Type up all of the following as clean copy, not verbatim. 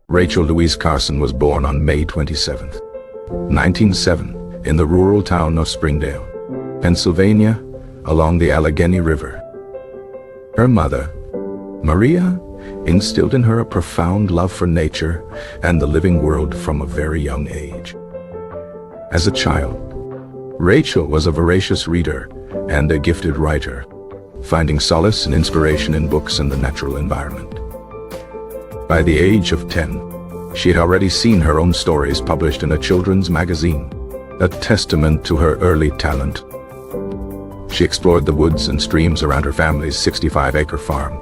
Rachel Louise Carson was born on May 27, 1907, in the rural town of Springdale, Pennsylvania, along the Allegheny River. Her mother, Maria, instilled in her a profound love for nature and the living world from a very young age. As a child, Rachel was a voracious reader and a gifted writer, finding solace and inspiration in books and the natural environment. By the age of 10, she had already seen her own stories published in a children's magazine, a testament to her early talent. She explored the woods and streams around her family's 65-acre farm,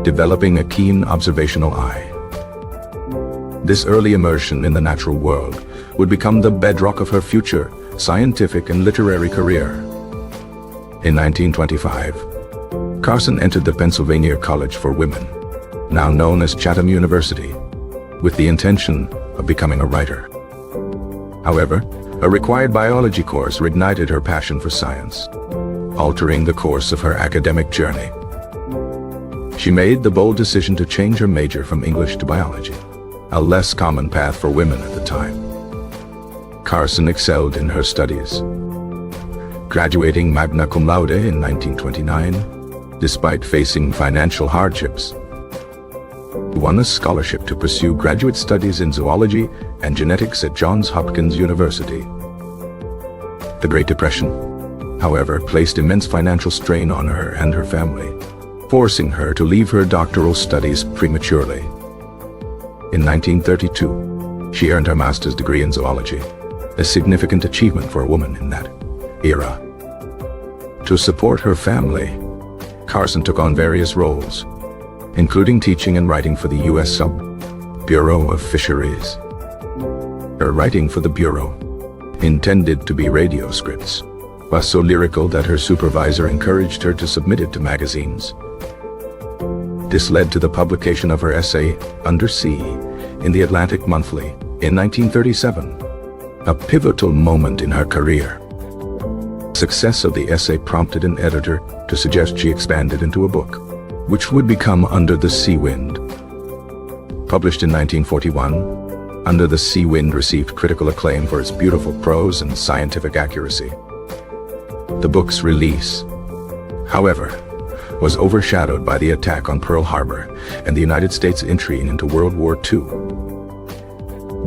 developing a keen observational eye. This early immersion in the natural world would become the bedrock of her future scientific and literary career. In 1925, Carson entered the Pennsylvania College for Women, now known as Chatham University, with the intention of becoming a writer. However, a required biology course reignited her passion for science, altering the course of her academic journey. She made the bold decision to change her major from English to biology, a less common path for women at the time. Carson excelled in her studies, graduating magna cum laude in 1929, despite facing financial hardships. She won a scholarship to pursue graduate studies in zoology and genetics at Johns Hopkins University. The Great Depression, however, placed immense financial strain on her and her family, forcing her to leave her doctoral studies prematurely. In 1932, she earned her master's degree in zoology, a significant achievement for a woman in that era. To support her family, Carson took on various roles, including teaching and writing for the U.S. Sub-Bureau of Fisheries. Her writing for the Bureau, intended to be radio scripts, was so lyrical that her supervisor encouraged her to submit it to magazines. This led to the publication of her essay, Under Sea, in the Atlantic Monthly in 1937, a pivotal moment in her career. Success of the essay prompted an editor to suggest she expand it into a book, which would become Under the Sea Wind. Published in 1941, Under the Sea Wind received critical acclaim for its beautiful prose and scientific accuracy. The book's release, however, was overshadowed by the attack on Pearl Harbor and the United States' entry into World War II.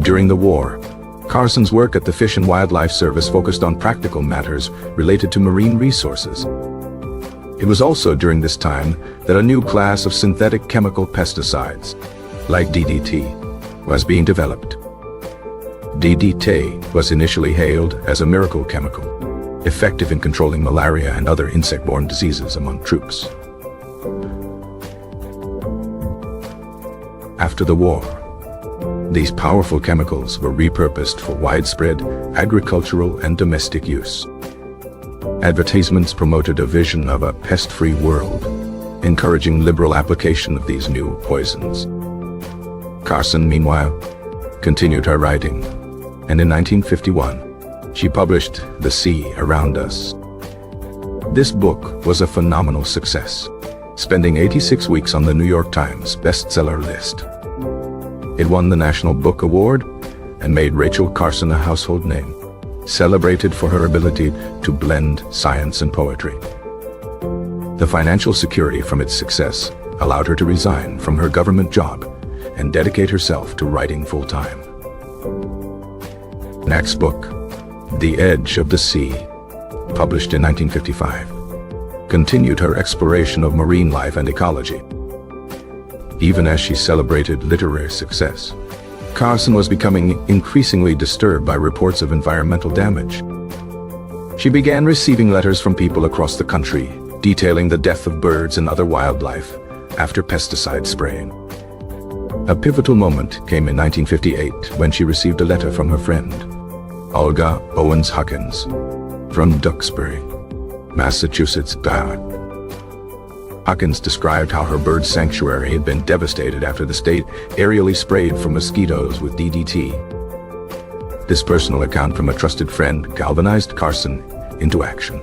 During the war, Carson's work at the Fish and Wildlife Service focused on practical matters related to marine resources. It was also during this time that a new class of synthetic chemical pesticides, like DDT, was being developed. DDT was initially hailed as a miracle chemical, effective in controlling malaria and other insect-borne diseases among troops. After the war, these powerful chemicals were repurposed for widespread agricultural and domestic use. Advertisements promoted a vision of a pest-free world, encouraging liberal application of these new poisons. Carson, meanwhile, continued her writing, and in 1951, she published The Sea Around Us. This book was a phenomenal success, spending 86 weeks on the New York Times bestseller list. It won the National Book Award and made Rachel Carson a household name, celebrated for her ability to blend science and poetry. The financial security from its success allowed her to resign from her government job and dedicate herself to writing full-time. Next book, The Edge of the Sea, published in 1955, continued her exploration of marine life and ecology. Even as she celebrated literary success, Carson was becoming increasingly disturbed by reports of environmental damage. She began receiving letters from people across the country detailing the death of birds and other wildlife after pesticide spraying. A pivotal moment came in 1958 when she received a letter from her friend, Olga Owens Huckins, from Duxbury, Massachusetts. Huckins described how her bird sanctuary had been devastated after the state aerially sprayed for mosquitoes with DDT. This personal account from a trusted friend galvanized Carson into action,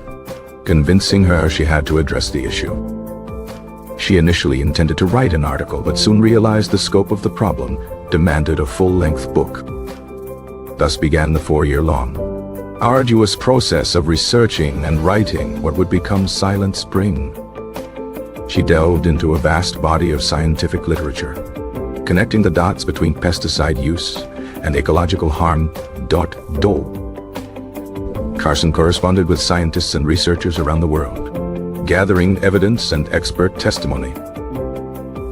convincing her she had to address the issue. She initially intended to write an article, but soon realized the scope of the problem demanded a full-length book. Thus began the 4-year-long, arduous process of researching and writing what would become Silent Spring. She delved into a vast body of scientific literature, connecting the dots between pesticide use and ecological harm. Carson corresponded with scientists and researchers around the world, gathering evidence and expert testimony.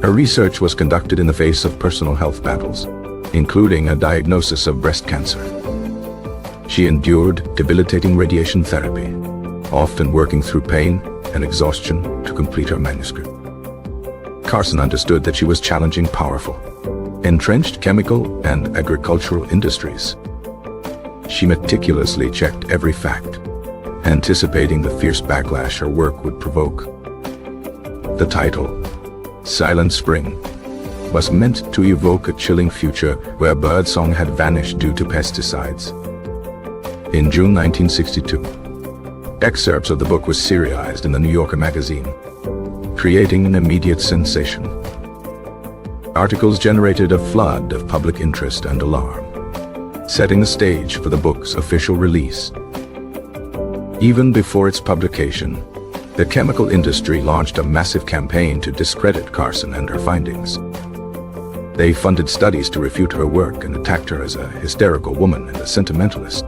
Her research was conducted in the face of personal health battles, including a diagnosis of breast cancer. She endured debilitating radiation therapy, often working through pain and exhaustion to complete her manuscript. Carson understood that she was challenging powerful, entrenched chemical and agricultural industries. She meticulously checked every fact, anticipating the fierce backlash her work would provoke. The title, Silent Spring, was meant to evoke a chilling future where birdsong had vanished due to pesticides. In June 1962, excerpts of the book were serialized in the New Yorker magazine, creating an immediate sensation. Articles generated a flood of public interest and alarm, setting the stage for the book's official release. Even before its publication, the chemical industry launched a massive campaign to discredit Carson and her findings. They funded studies to refute her work and attacked her as a hysterical woman and a sentimentalist.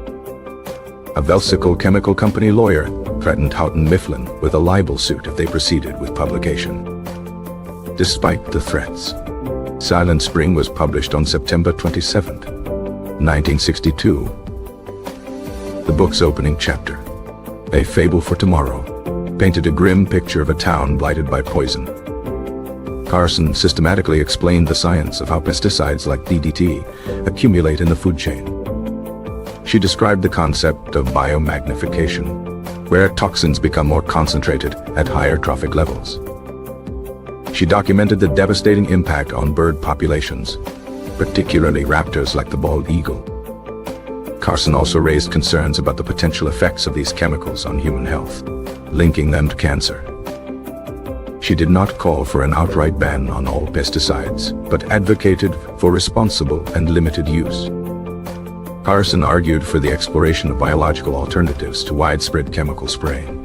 A Velsical chemical company lawyer threatened Houghton Mifflin with a libel suit if they proceeded with publication. Despite the threats, Silent Spring was published on September 27, 1962. The book's opening chapter, A Fable for Tomorrow, painted a grim picture of a town blighted by poison. Carson systematically explained the science of how pesticides like DDT accumulate in the food chain. She described the concept of biomagnification, where toxins become more concentrated at higher trophic levels. She documented the devastating impact on bird populations, particularly raptors like the bald eagle. Carson also raised concerns about the potential effects of these chemicals on human health, linking them to cancer. She did not call for an outright ban on all pesticides, but advocated for responsible and limited use. Carson argued for the exploration of biological alternatives to widespread chemical spraying.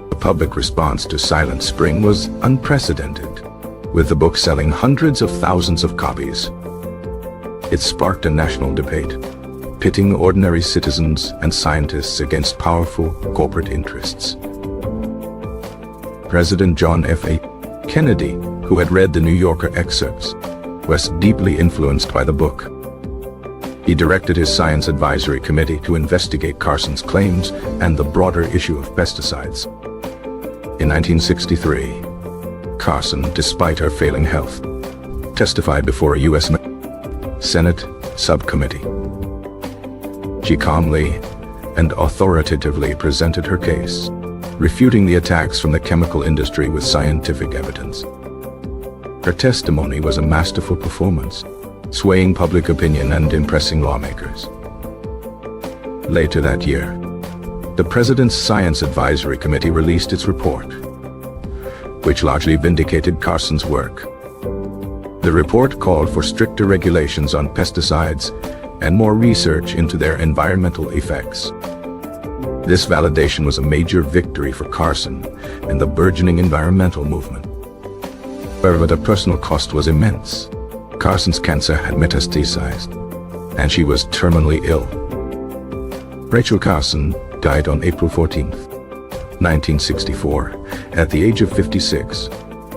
The public response to Silent Spring was unprecedented, with the book selling hundreds of thousands of copies. It sparked a national debate, pitting ordinary citizens and scientists against powerful corporate interests. President John F. Kennedy, who had read the New Yorker excerpts, was deeply influenced by the book. He directed his Science Advisory Committee to investigate Carson's claims and the broader issue of pesticides. In 1963, Carson, despite her failing health, testified before a U.S. Senate subcommittee. She calmly and authoritatively presented her case, refuting the attacks from the chemical industry with scientific evidence. Her testimony was a masterful performance, swaying public opinion and impressing lawmakers. Later that year, the President's Science Advisory Committee released its report, which largely vindicated Carson's work. The report called for stricter regulations on pesticides and more research into their environmental effects. This validation was a major victory for Carson and the burgeoning environmental movement. However, the personal cost was immense. Carson's cancer had metastasized, and she was terminally ill. Rachel Carson died on April 14, 1964, at the age of 56,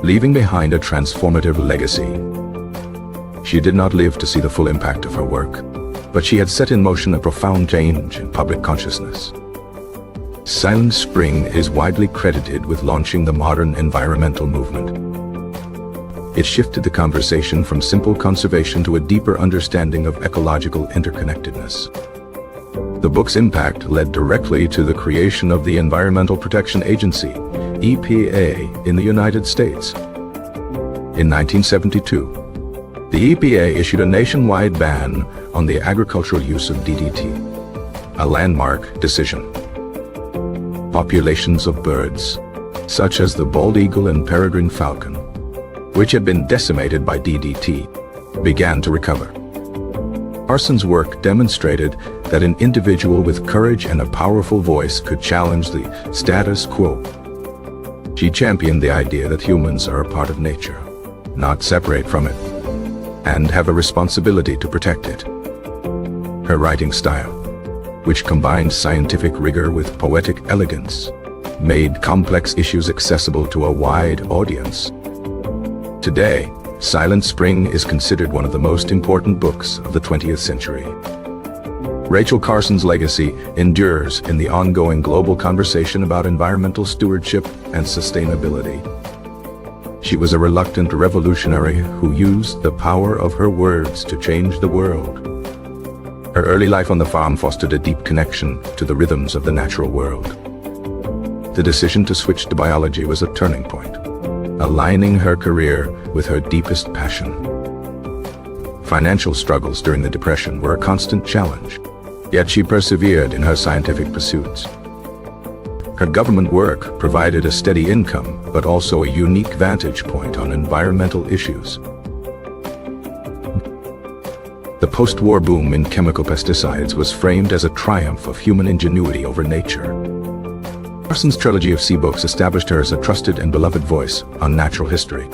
leaving behind a transformative legacy. She did not live to see the full impact of her work, but she had set in motion a profound change in public consciousness. Silent Spring is widely credited with launching the modern environmental movement. It shifted the conversation from simple conservation to a deeper understanding of ecological interconnectedness. The book's impact led directly to the creation of the Environmental Protection Agency, EPA, in the United States. In 1972, the EPA issued a nationwide ban on the agricultural use of DDT, a landmark decision. Populations of birds, such as the bald eagle and peregrine falcon, which had been decimated by DDT, began to recover. Carson's work demonstrated that an individual with courage and a powerful voice could challenge the status quo. She championed the idea that humans are a part of nature, not separate from it, and have a responsibility to protect it. Her writing style, which combined scientific rigor with poetic elegance, made complex issues accessible to a wide audience. Today, Silent Spring is considered one of the most important books of the 20th century. Rachel Carson's legacy endures in the ongoing global conversation about environmental stewardship and sustainability. She was a reluctant revolutionary who used the power of her words to change the world. Her early life on the farm fostered a deep connection to the rhythms of the natural world. The decision to switch to biology was a turning point, aligning her career with her deepest passion. Financial struggles during the Depression were a constant challenge, yet she persevered in her scientific pursuits. Her government work provided a steady income, but also a unique vantage point on environmental issues. The post-war boom in chemical pesticides was framed as a triumph of human ingenuity over nature. Carson's trilogy of sea books established her as a trusted and beloved voice on natural history.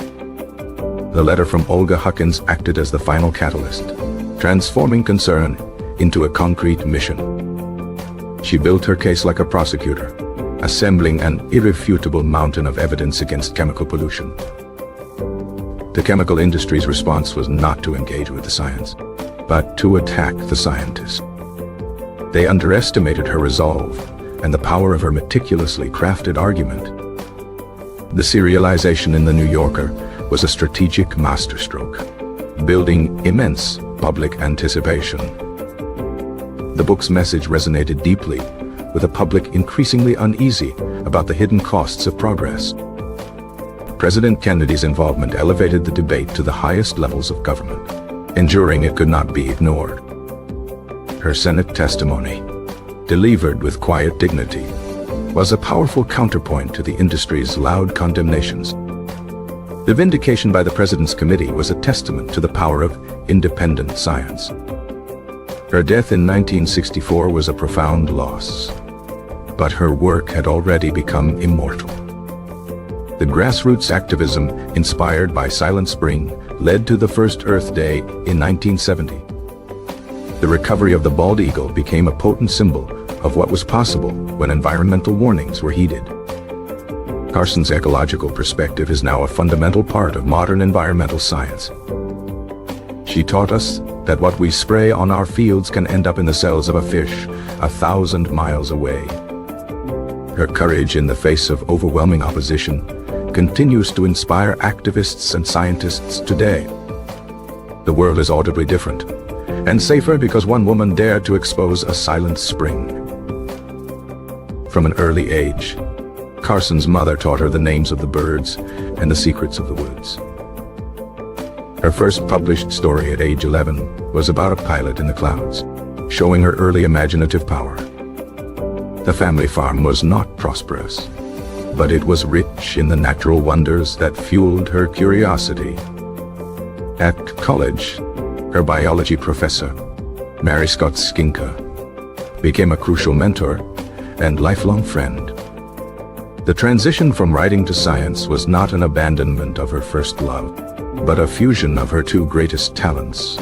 The letter from Olga Huckins acted as the final catalyst, transforming concern into a concrete mission. She built her case like a prosecutor, assembling an irrefutable mountain of evidence against chemical pollution. The chemical industry's response was not to engage with the science, but to attack the scientist. They underestimated her resolve and the power of her meticulously crafted argument. The serialization in The New Yorker was a strategic masterstroke, building immense public anticipation. The book's message resonated deeply with a public increasingly uneasy about the hidden costs of progress. President Kennedy's involvement elevated the debate to the highest levels of government, ensuring it could not be ignored. Her Senate testimony, delivered with quiet dignity, was a powerful counterpoint to the industry's loud condemnations. The vindication by the President's committee was a testament to the power of independent science. Her death in 1964 was a profound loss, but her work had already become immortal. The grassroots activism inspired by Silent Spring led to the first Earth Day in 1970. The recovery of the bald eagle became a potent symbol of what was possible when environmental warnings were heeded. Carson's ecological perspective is now a fundamental part of modern environmental science. She taught us that what we spray on our fields can end up in the cells of a fish 1,000 miles away. Her courage in the face of overwhelming opposition continues to inspire activists and scientists today. The world is audibly different and safer because one woman dared to expose a silent spring. From an early age, Carson's mother taught her the names of the birds and the secrets of the woods. Her first published story at age 11 was about a pilot in the clouds, showing her early imaginative power. The family farm was not prosperous, but it was rich in the natural wonders that fueled her curiosity. At college, her biology professor, Mary Scott Skinker, became a crucial mentor and lifelong friend. The transition from writing to science was not an abandonment of her first love, but a fusion of her two greatest talents.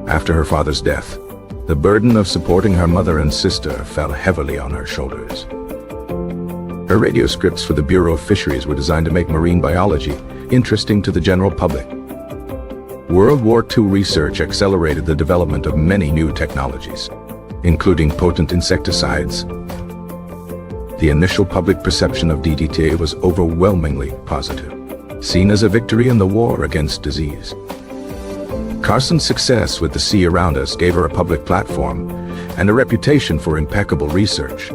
After her father's death, the burden of supporting her mother and sister fell heavily on her shoulders. Her radio scripts for the Bureau of Fisheries were designed to make marine biology interesting to the general public. World War II research accelerated the development of many new technologies, including potent insecticides. The initial public perception of DDT was overwhelmingly positive, seen as a victory in the war against disease. Carson's success with the sea around us gave her a public platform and a reputation for impeccable research.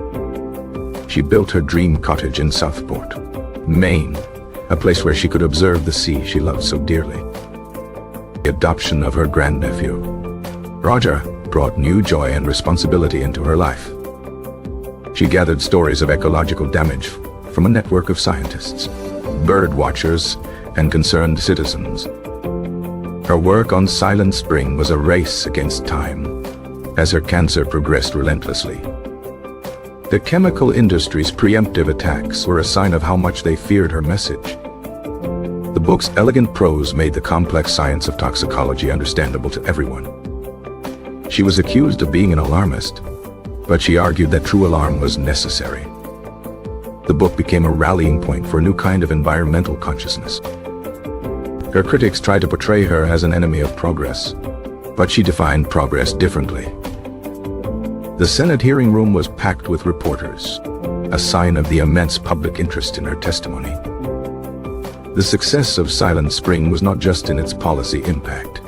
She built her dream cottage in Southport, Maine, a place where she could observe the sea she loved so dearly. The adoption of her grandnephew, Roger, brought new joy and responsibility into her life. She gathered stories of ecological damage from a network of scientists, bird watchers, and concerned citizens. Her work on Silent Spring was a race against time, as her cancer progressed relentlessly. The chemical industry's preemptive attacks were a sign of how much they feared her message. The book's elegant prose made the complex science of toxicology understandable to everyone. She was accused of being an alarmist, but she argued that true alarm was necessary. The book became a rallying point for a new kind of environmental consciousness. Her critics tried to portray her as an enemy of progress, but she defined progress differently. The Senate hearing room was packed with reporters, a sign of the immense public interest in her testimony. The success of Silent Spring was not just in its policy impact,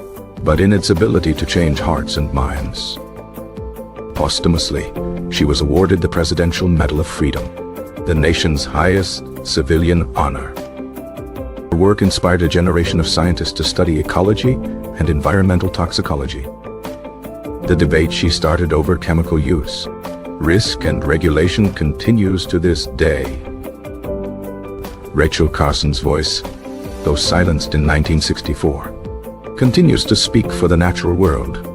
but in its ability to change hearts and minds. Posthumously, she was awarded the Presidential Medal of Freedom, the nation's highest civilian honor. Her work inspired a generation of scientists to study ecology and environmental toxicology. The debate she started over chemical use, risk, and regulation continues to this day. Rachel Carson's voice, though silenced in 1964, continues to speak for the natural world.